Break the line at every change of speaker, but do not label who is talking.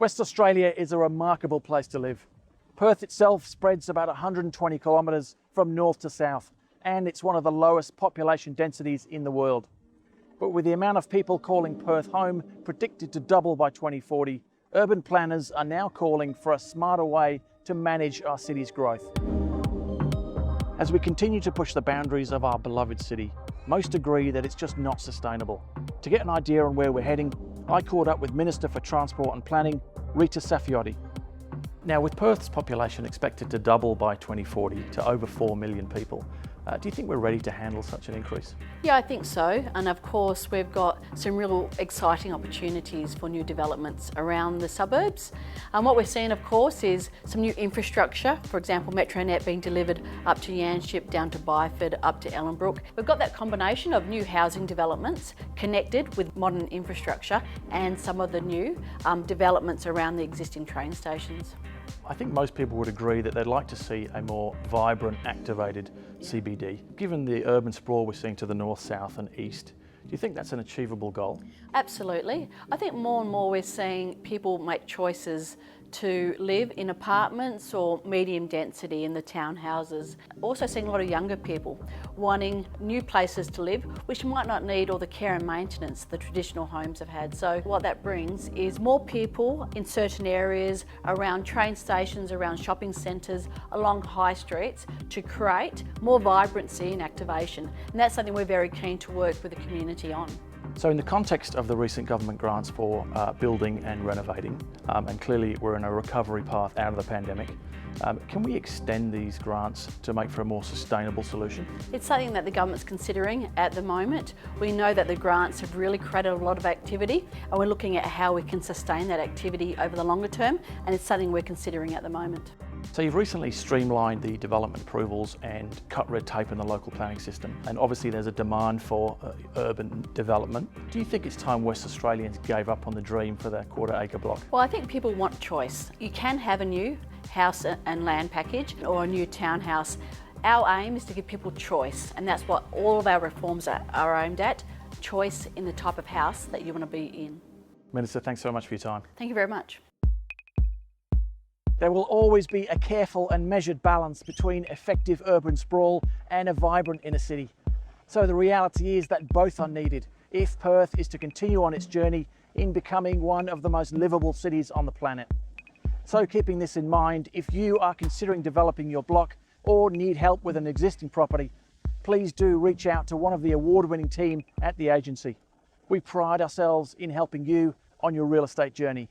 West Australia is a remarkable place to live. Perth itself spreads about 120 kilometres from north to south, and it's one of the lowest population densities in the world. But with the amount of people calling Perth home predicted to double by 2040, urban planners are now calling for a smarter way to manage our city's growth. As we continue to push the boundaries of our beloved city, most agree that it's just not sustainable. To get an idea on where we're heading, I caught up with Minister for Transport and Planning, Rita Saffioti. Now, with Perth's population expected to double by 2040 to over 4 million people, do you think we're ready to handle such an increase?
Yeah, I think so. And of course, we've got some real exciting opportunities for new developments around the suburbs. And what we're seeing, of course, is some new infrastructure. For example, Metronet being delivered up to Yanship, down to Byford, up to Ellenbrook. We've got that combination of new housing developments connected with modern infrastructure and some of the new developments around the existing train stations.
I think most people would agree that they'd like to see a more vibrant, activated CBD. Given the urban sprawl we're seeing to the north, south and east, do you think that's an achievable goal?
Absolutely. I think more and more we're seeing people make choices to live in apartments or medium density in the townhouses. Also seeing a lot of younger people wanting new places to live, which might not need all the care and maintenance the traditional homes have had. So what that brings is more people in certain areas, around train stations, around shopping centres, along high streets, to create more vibrancy and activation. And that's something we're very keen to work with the community on.
So in the context of the recent government grants for building and renovating, and clearly we're in a recovery path out of the pandemic, can we extend these grants to make for a more sustainable solution?
It's something that the government's considering at the moment. We know that the grants have really created a lot of activity, and we're looking at how we can sustain that activity over the longer term, and it's something we're considering at the moment.
So you've recently streamlined the development approvals and cut red tape in the local planning system, and obviously there's a demand for urban development. Do you think it's time West Australians gave up on the dream for the quarter-acre block?
Well, I think people want choice. You can have a new house and land package or a new townhouse. Our aim is to give people choice, and that's what all of our reforms are aimed at, choice in the type of house that you want to be in.
Minister, thanks so much for your time.
Thank you very much.
There will always be a careful and measured balance between effective urban sprawl and a vibrant inner city. So the reality is that both are needed if Perth is to continue on its journey in becoming one of the most livable cities on the planet. So keeping this in mind, if you are considering developing your block or need help with an existing property, please do reach out to one of the award-winning team at the agency. We pride ourselves in helping you on your real estate journey.